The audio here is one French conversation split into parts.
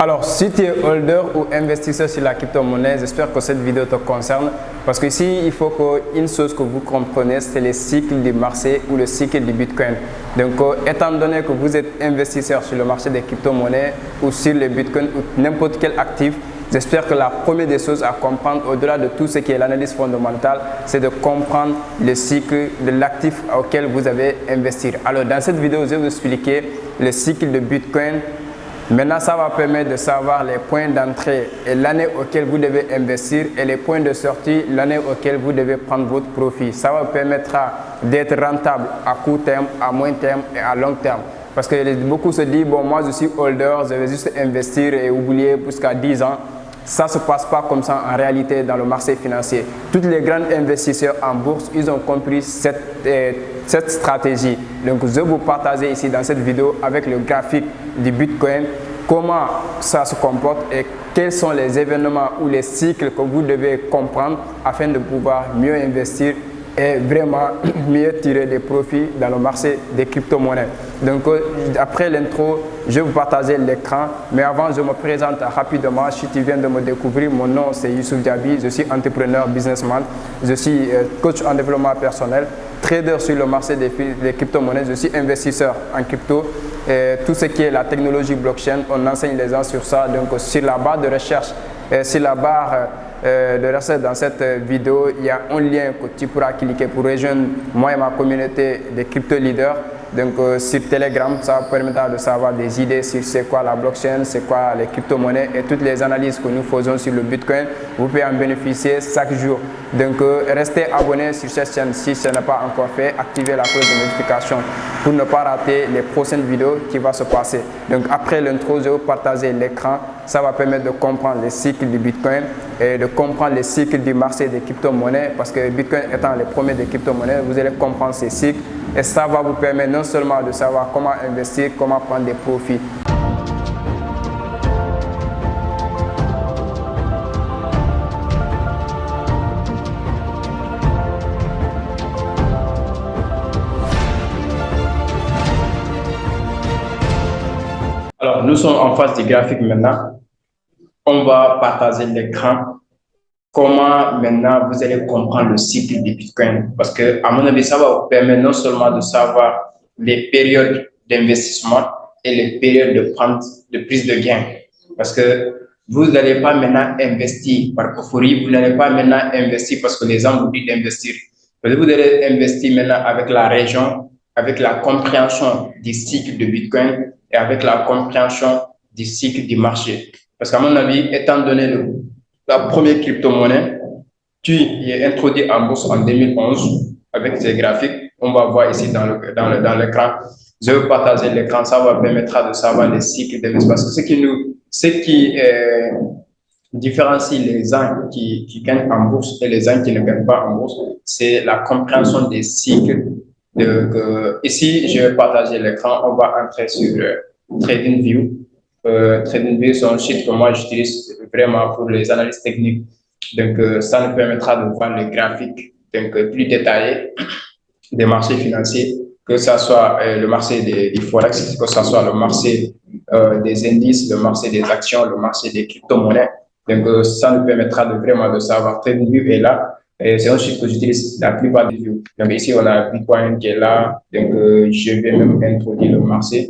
Alors, si tu es holder ou investisseur sur la crypto-monnaie, j'espère que cette vidéo te concerne parce que ici, il faut qu'une chose que vous compreniez, c'est le cycle du marché ou le cycle du Bitcoin. Donc, étant donné que vous êtes investisseur sur le marché des crypto-monnaies ou sur le Bitcoin ou n'importe quel actif, j'espère que la première des choses à comprendre, au-delà de tout ce qui est l'analyse fondamentale, c'est de comprendre le cycle de l'actif auquel vous avez investi. Alors, dans cette vidéo, je vais vous expliquer le cycle de Bitcoin. Maintenant, ça va permettre de savoir les points d'entrée et l'année auquel vous devez investir et les points de sortie, l'année auquel vous devez prendre votre profit. Ça vous permettra d'être rentable à court terme, à moyen terme et à long terme. Parce que beaucoup se disent, bon, moi je suis holder, je vais juste investir et oublier jusqu'à 10 ans. Ça ne se passe pas comme ça en réalité dans le marché financier. Tous les grands investisseurs en bourse, ils ont compris cette stratégie. Donc, je vais vous partager ici dans cette vidéo avec le graphique du Bitcoin, comment ça se comporte et quels sont les événements ou les cycles que vous devez comprendre afin de pouvoir mieux investir et vraiment mieux tirer des profits dans le marché des crypto-monnaies. Donc, après l'intro, je vais vous partager l'écran. Mais avant, je me présente rapidement. Si tu viens de me découvrir, mon nom c'est Youssouf Diaby. Je suis entrepreneur, businessman. Je suis coach en développement personnel, trader sur le marché des crypto-monnaies. Je suis investisseur en crypto. Et tout ce qui est la technologie blockchain, on enseigne les gens sur ça. Donc, sur la barre de recherche, sur la barre de recherche dans cette vidéo, il y a un lien que tu pourras cliquer pour rejoindre moi et ma communauté des crypto leaders. Donc sur Telegram, ça vous permettra de savoir des idées sur c'est quoi la blockchain, c'est quoi les crypto-monnaies et toutes les analyses que nous faisons sur le Bitcoin. Vous pouvez en bénéficier chaque jour. Donc restez abonnés sur cette chaîne si ce n'est pas encore fait. Activez la cloche de notification pour ne pas rater les prochaines vidéos qui vont se passer. Donc après l'intro, je vais vous partager l'écran. Ça va permettre de comprendre les cycles du Bitcoin et de comprendre les cycles du marché des crypto-monnaies parce que Bitcoin étant le premier des crypto-monnaies, vous allez comprendre ces cycles et ça va vous permettre non seulement de savoir comment investir, comment prendre des profits. Alors, nous sommes en face du graphique maintenant. On va partager l'écran. Comment maintenant vous allez comprendre le cycle du Bitcoin? Parce que, à mon avis, ça va vous permettre non seulement de savoir les périodes d'investissement et les périodes de prise de gain. Parce que vous n'allez pas maintenant investir par euphorie, vous n'allez pas maintenant investir parce que les gens vous disent d'investir. Vous allez investir maintenant avec la région, avec la compréhension du cycle de Bitcoin et avec la compréhension du cycle du marché. Parce qu'à mon avis, étant donné la première crypto-monnaie qui est introduite en bourse en 2011 avec ces graphiques, on va voir ici dans l'écran. Je vais partager l'écran, ça va permettre de savoir les cycles d'investissement. Parce que ce qui différencie les gens qui gagnent en bourse et les gens qui ne gagnent pas en bourse, c'est la compréhension des cycles. Ici, je vais partager l'écran, on va entrer sur TradingView. TradingView, c'est un site que moi j'utilise vraiment pour les analyses techniques. Donc, ça nous permettra de voir les graphiques plus détaillés des marchés financiers, que ce soit le marché des forex, que ce soit le marché des indices, le marché des actions, le marché des crypto-monnaies. Donc, ça nous permettra vraiment de savoir. TradingView est là. C'est un site que j'utilise la plupart des views. Donc, ici, on a Bitcoin qui est là. Donc, je vais même introduire le marché.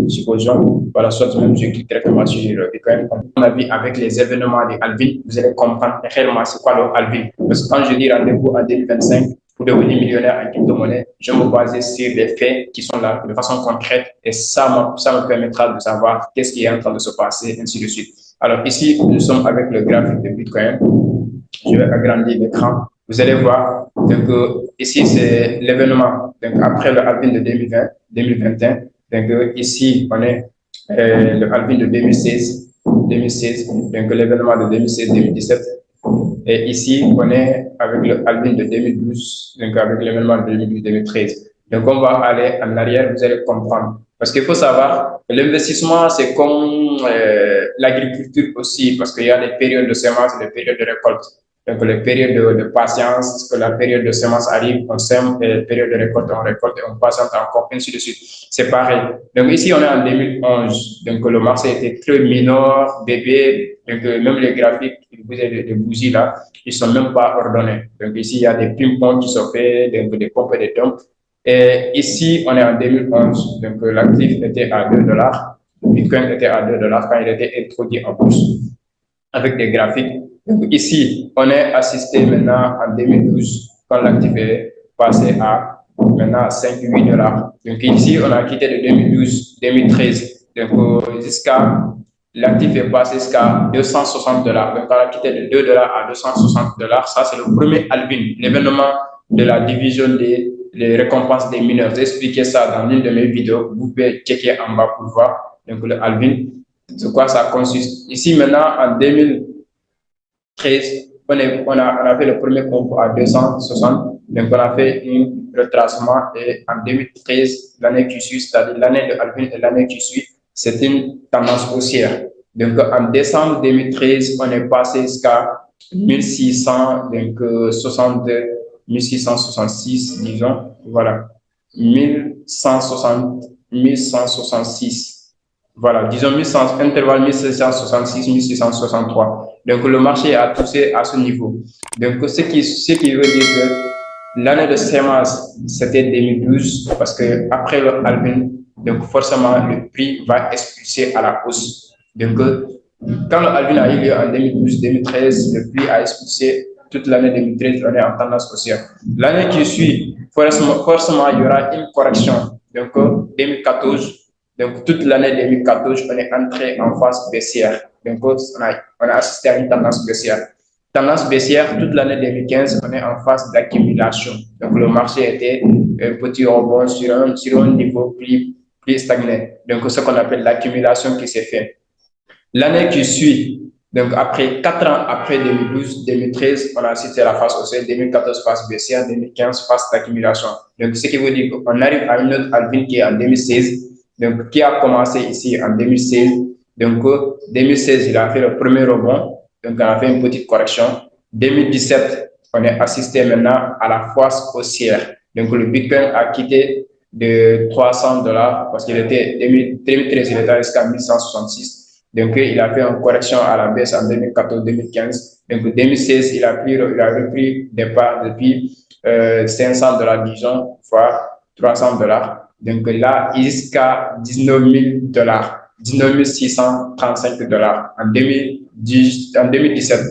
Supposons, voilà, soit même je clique directement sur le Bitcoin. À mon avis, avec les événements des halving, vous allez comprendre réellement c'est quoi le halving. Parce que quand je dis rendez-vous en 2025 pour devenir millionnaire en crypto-monnaie, je me base sur des faits qui sont là de façon concrète et ça me permettra de savoir qu'est-ce qui est en train de se passer, ainsi de suite. Alors ici, nous sommes avec le graphique de Bitcoin. Je vais agrandir l'écran. Vous allez voir, donc ici c'est l'événement. Donc après le halving de 2021. Donc ici on est le halving de 2016, donc l'événement de 2016-2017. Et ici on est avec le halving de 2012, donc avec l'événement de 2012-2013. Donc on va aller en arrière, vous allez comprendre. Parce qu'il faut savoir, l'investissement c'est comme l'agriculture aussi, parce qu'il y a des périodes de semences et des périodes de récolte. Donc, les périodes de patience, que la période de semence arrive, on sème, et la période de récolte, on récolte et on patiente encore, ainsi de suite. C'est pareil. Donc, ici, on est en 2011. Donc, le marché était très mineur, bébé. Donc, même les graphiques de bougies là, ils sont même pas ordonnés. Donc, ici, il y a des ping-pong qui sont faits, donc des pompes et des dumps. Et ici, on est en 2011. Donc, l'actif était à 2 dollars. Bitcoin était à 2 dollars quand il était introduit en bourse avec des graphiques. Donc, ici, on est assisté maintenant en 2012 quand l'actif est passé à maintenant 5-8 dollars. Donc, ici, on a quitté de 2012-2013. Donc, jusqu'à l'actif est passé jusqu'à 260 dollars. Donc, on a quitté de 2 dollars à 260 dollars. Ça, c'est le premier halving, l'événement de la division des les récompenses des mineurs. J'ai expliqué ça dans l'une de mes vidéos. Vous pouvez checker en bas pour voir. Donc, le halving, c'est quoi ça consiste. Ici, maintenant, en 2013, on a fait le premier combo à 260. Donc, on a fait un retracement et en 2013, l'année qui suit, c'est-à-dire l'année de halving et l'année qui suit, c'est une tendance haussière. Donc, en décembre 2013, on est passé jusqu'à 1600, donc 62, 1666, disons, voilà, 1160, 1166. Voilà, disons 1100, intervalle 1666, 1663. Donc, le marché a poussé à ce niveau. Donc, ce qui veut dire que l'année de sémence, c'était 2012, parce que après le halving, donc forcément, le prix va expulser à la hausse. Donc, quand le halving a eu lieu en 2012-2013, le prix a expulsé toute l'année 2013, on est en tendance haussière. L'année qui suit, forcément, il y aura une correction. Donc, 2014, donc toute l'année 2014, on est entré en phase baissière. Donc, on a assisté à une tendance baissière. Tendance baissière, toute l'année 2015, on est en phase d'accumulation. Donc, le marché était un petit rebond sur un niveau plus stagné. Donc, ce qu'on appelle l'accumulation qui s'est fait. L'année qui suit, donc après 4 ans après 2012-2013, on a assisté à la phase haussière, 2014 phase baissière, 2015 phase d'accumulation. Donc, ce qui veut dire qu'on arrive à une autre halving qui est en 2016, donc qui a commencé ici en 2016. Donc, 2016, il a fait le premier rebond, donc on a fait une petite correction. 2017, on est assisté maintenant à la phase haussière. Donc, le Bitcoin a quitté de 300 dollars parce qu'il était 2013, il était jusqu'à 1166. Donc, il a fait une correction à la baisse en 2014-2015. Donc, 2016, il a repris des parts depuis 500 dollars, disons, fois 300 dollars. Donc, là, jusqu'à 19 000 dollars, 19 635 dollars en 2017.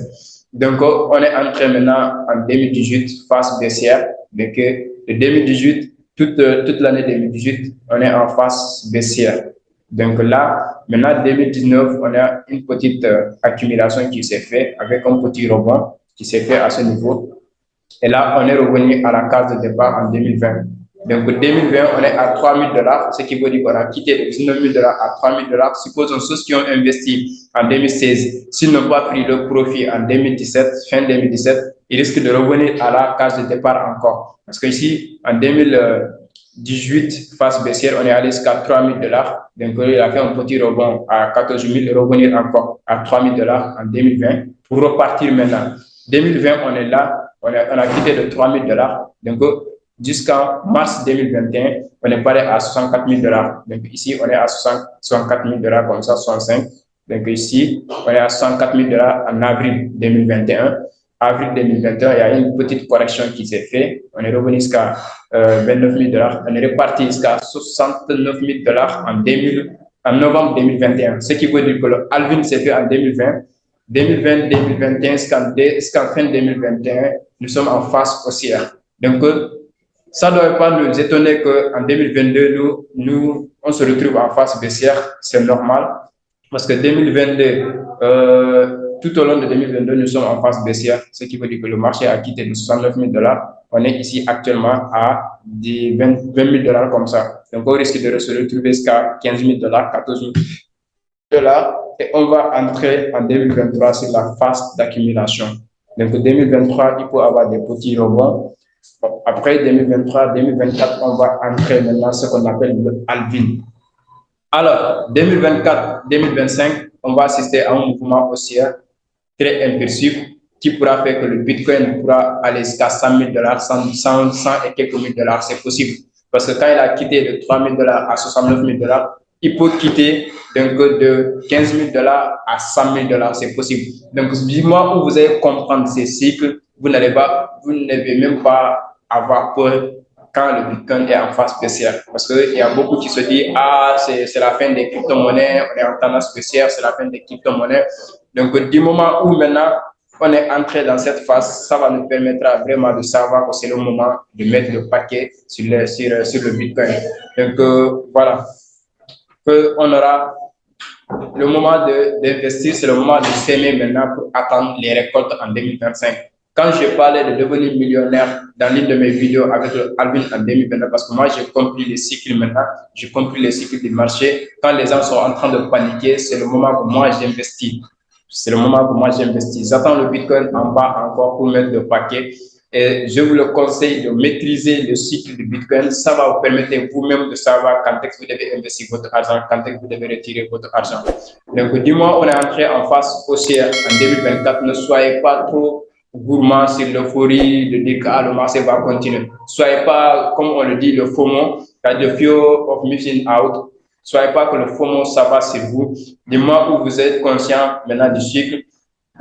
Donc, on est entré maintenant en 2018, phase baissière. Donc, de 2018, toute l'année 2018, on est en phase baissière. Donc là, maintenant, 2019, on a une petite accumulation qui s'est faite avec un petit rebond qui s'est fait à ce niveau. Et là, on est revenu à la case de départ en 2020. Donc, 2020, on est à 3 000 dollars, ce qui veut dire qu'on a quitté de 19 000 dollars à 3 000 dollars. Supposons ceux qui ont investi en 2016, s'ils n'ont pas pris le profit en 2017, fin 2017, ils risquent de revenir à la case de départ encore. Parce que ici, en 2018, phase baissière, on est allé jusqu'à 3 000 dollars. Donc, il a fait un petit rebond à 14 000 et revenir encore à 3 000 dollars en 2020 pour repartir maintenant. 2020, on est là. On a quitté de 3 000 dollars. Donc, jusqu'en mars 2021, on est paré à 64 000 dollars. Donc, ici, on est à 64 000 dollars, comme ça, 65. Donc, ici, on est à 64 000 dollars en avril 2021. Avril 2021, il y a une petite correction qui s'est faite. On est revenu jusqu'à 29 000 dollars. On est reparti jusqu'à 69 000 dollars en novembre 2021. Ce qui veut dire que le halving s'est fait en 2020. 2020-2021, jusqu'en fin 2021, nous sommes en phase haussière. Donc, ça ne doit pas nous étonner qu'en 2022, on se retrouve en phase baissière. C'est normal. Parce que 2022, tout au long de 2022, nous sommes en phase baissière, ce qui veut dire que le marché a quitté de 69 000 dollars. On est ici actuellement à des 20 000 dollars comme ça. Donc, on risque de se retrouver jusqu'à 15 000 dollars, 14 000 dollars. Et on va entrer en 2023 sur la phase d'accumulation. Donc, 2023, il faut avoir des petits rebonds. Bon, après 2023, 2024, on va entrer maintenant ce qu'on appelle le halving. Alors, 2024-2025, on va assister à un mouvement haussier très impulsif. qui pourra faire que le Bitcoin pourra aller jusqu'à 100 000 dollars, 100 et quelques mille dollars, c'est possible. Parce que quand il a quitté de 3 000 dollars à 69 000 dollars, il peut quitter donc de 15 000 dollars à 100 000 dollars, c'est possible. Donc, du moment où vous allez comprendre ces cycles, vous n'avez même pas avoir peur quand le Bitcoin est en phase baissière. Parce qu'il y a beaucoup qui se disent, ah, c'est la fin des crypto-monnaies, on est en tendance baissière, c'est la fin des crypto-monnaies. Donc, du moment où maintenant on est entré dans cette phase, ça va nous permettre vraiment de savoir que c'est le moment de mettre le paquet sur le Bitcoin. Donc, voilà. On aura le moment d'investir, c'est le moment de s'aimer maintenant pour attendre les récoltes en 2025. Quand je parlais de devenir millionnaire dans l'une de mes vidéos avec Alvin en 2029, parce que moi j'ai compris les cycles maintenant, j'ai compris les cycles du marché. Quand les gens sont en train de paniquer, c'est le moment où moi j'investis. C'est le moment où moi j'investis. J'attends le Bitcoin en bas encore pour mettre le paquet. Et je vous le conseille de maîtriser le cycle du Bitcoin. Ça va vous permettre vous-même de savoir quand est-ce que vous devez investir votre argent, quand est-ce que vous devez retirer votre argent. Donc, du moins, on est entré en phase haussière en 2024. Ne soyez pas trop gourmand sur l'euphorie de dire que le marché va continuer. Soyez pas, comme on le dit, le FOMO, the fear of missing out. Soyez pas que le FOMO, ça va sur vous. Du moment où vous êtes conscient maintenant du cycle,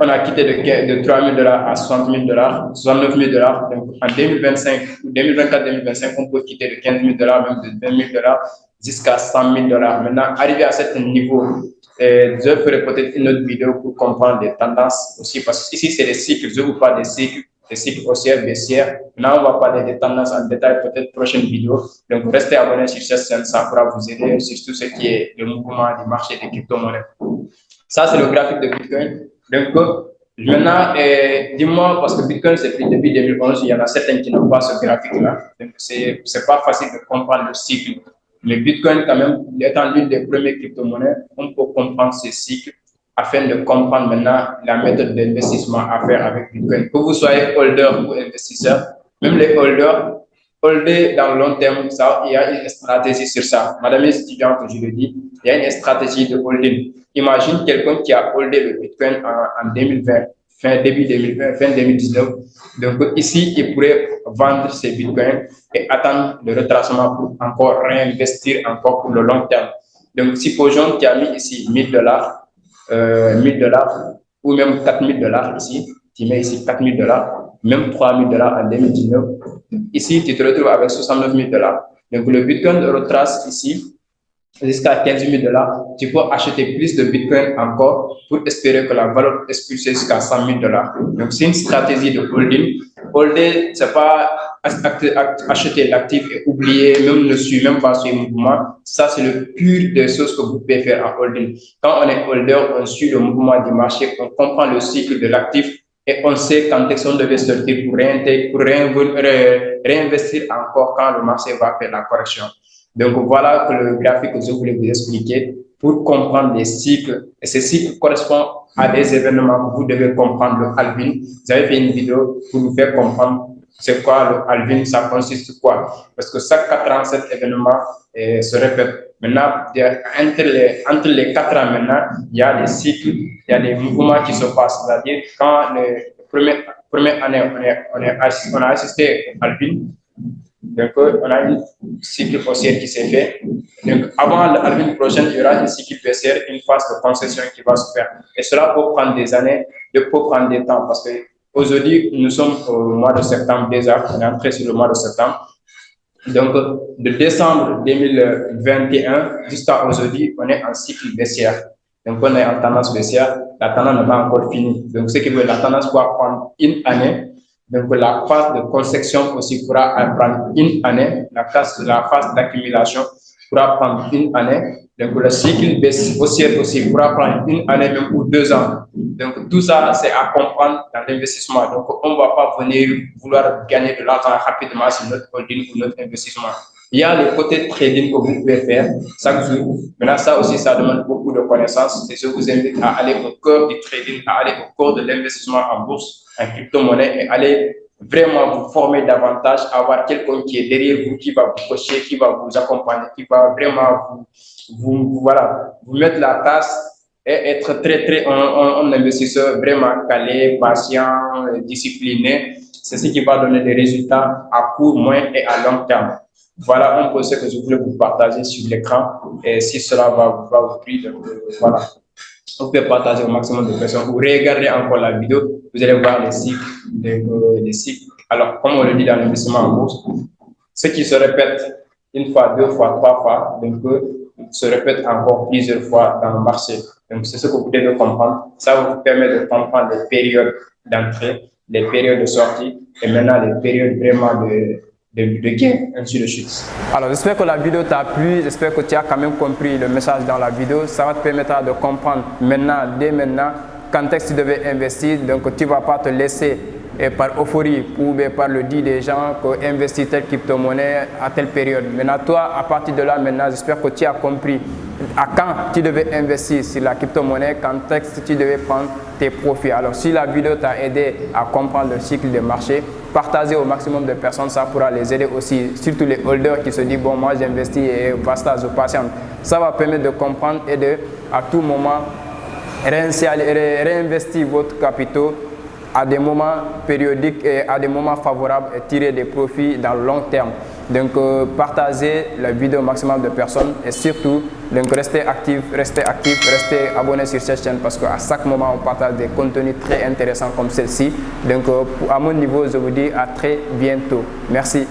on a quitté de 3 000 dollars à 60 000 dollars, 69 000 dollars. Donc, en 2025, 2024-2025, on peut quitter de 15 000 dollars, même de 20 000 dollars jusqu'à 100 000 dollars. Maintenant, arrivé à ce niveau, je ferai peut-être une autre vidéo pour comprendre les tendances aussi, parce que ici, c'est des cycles. Je vous parle des cycles haussières, baissières. Maintenant, on va parler des tendances en détail, peut-être prochaine vidéo. Donc, restez abonnés sur cette chaîne, ça pourra vous aider sur tout ce qui est le mouvement du marché des crypto-monnaies. Ça, c'est le graphique de Bitcoin. Donc, maintenant, dis-moi, parce que Bitcoin, c'est depuis 2011, il y en a certains qui n'ont pas ce graphique-là. Donc, c'est pas facile de comprendre le cycle. Mais Bitcoin, quand même, étant l'une des premières crypto-monnaies, on peut comprendre ces cycles afin de comprendre maintenant la méthode d'investissement à faire avec Bitcoin. Que vous soyez holder ou investisseur, même les holders, holder dans le long terme, ça, il y a une stratégie sur ça. Madame étudiante, je le dis, il y a une stratégie de holding. Imagine quelqu'un qui a holdé le Bitcoin en 2020, début 2020, fin 2019. Donc ici, il pourrait vendre ses Bitcoins et attendre le retracement pour encore réinvestir encore pour le long terme. Donc, supposons qu'il a mis ici 1000 dollars, 1000 dollars ou même 4000 dollars ici. Tu mets ici 4000 dollars, même 3000 dollars en 2019. Ici, tu te retrouves avec 69 000 dollars. Donc, le Bitcoin retrace ici jusqu'à 15 000 dollars. Tu peux acheter plus de Bitcoin encore pour espérer que la valeur expulse jusqu'à 100 000 dollars. Donc, c'est une stratégie de holding. Holder, c'est pas acheter l'actif et oublier, même ne suivre même pas ce mouvement. Ça, c'est le pur des choses que vous pouvez faire en holding. Quand on est holder, on suit le mouvement du marché, on comprend le cycle de l'actif et on sait quand est-ce qu'on devait sortir pour réinvestir encore quand le marché va faire la correction. Donc, voilà que le graphique que je voulais vous expliquer pour comprendre les cycles. Et ces cycles correspondent à des événements que vous devez comprendre le halving. J'avais fait une vidéo pour vous faire comprendre c'est quoi le halving, ça consiste quoi. Parce que chaque 4 ans, cet événement se répète. Maintenant, entre les 4 ans maintenant, il y a des cycles, il y a des mouvements qui se passent. C'est-à-dire, quand la première année, on a assisté au halving, donc, on a une cycle haussière qui s'est fait. Donc, avant l'année prochaine, il y aura une cycle baissière, une phase de concession qui va se faire. Et cela peut prendre des années, peut prendre des temps parce que aujourd'hui, nous sommes au mois de septembre déjà, on est entré sur le mois de septembre. Donc, de décembre 2021 jusqu'à aujourd'hui, on est en cycle baissière. Donc, on est en tendance baissière. La tendance n'est pas encore finie. Donc, ce qui veut la tendance va prendre une année. Donc, la phase de conception aussi pourra prendre une année. La phase d'accumulation pourra prendre une année. Donc, le cycle baissier aussi pourra prendre une année même ou 2 ans. Donc, tout ça, c'est à comprendre dans l'investissement. Donc, on ne va pas venir vouloir gagner de l'argent rapidement sur notre holding ou notre investissement. Il y a le côté trading que vous pouvez faire chaque jour. Maintenant, ça aussi, ça demande beaucoup de connaissances. Et je vous invite à aller au cœur du trading, à aller au cœur de l'investissement en bourse, en crypto-monnaie et aller vraiment vous former davantage, avoir quelqu'un qui est derrière vous, qui va vous coacher, qui va vous accompagner, qui va vraiment vous mettre la tasse et être un investisseur vraiment calé, patient, discipliné. C'est ce qui va donner des résultats à court, moyen et à long terme. Voilà un peu ce que je voulais vous partager sur l'écran. Et si cela va vous plaire, voilà. Vous pouvez partager au maximum de personnes. Vous regardez encore la vidéo, vous allez voir les cycles. Les cycles. Alors, comme on le dit dans l'investissement en bourse, ce qui se répète une fois, deux fois, trois fois, donc se répète encore plusieurs fois dans le marché. Donc, c'est ce que vous devez comprendre. Ça vous permet de comprendre les périodes d'entrée, les périodes de sortie et maintenant les périodes vraiment de gain, ainsi de suite. Alors, j'espère que la vidéo t'a plu, j'espère que tu as quand même compris le message dans la vidéo. Ça va te permettre de comprendre maintenant, dès maintenant, quand est-ce que tu devais investir. Donc, tu ne vas pas te laisser par euphorie ou par le dit des gens qu'investir telle crypto-monnaie à telle période. Maintenant, toi, à partir de là, maintenant, j'espère que tu as compris à quand tu devais investir sur la crypto-monnaie, quand est-ce que tu devais prendre tes profits. Alors, si la vidéo t'a aidé à comprendre le cycle de marché, partagez au maximum de personnes, ça pourra les aider aussi, surtout les holders qui se disent bon, moi j'investis et basta, je patiente. Ça va permettre de comprendre et de à tout moment réinvestir votre capital à des moments périodiques et à des moments favorables et tirer des profits dans le long terme. Donc, partagez la vidéo au maximum de personnes et surtout, donc, restez actifs, restez abonnés sur cette chaîne parce qu'à chaque moment, on partage des contenus très intéressants comme celle-ci. Donc, à mon niveau, je vous dis à très bientôt. Merci.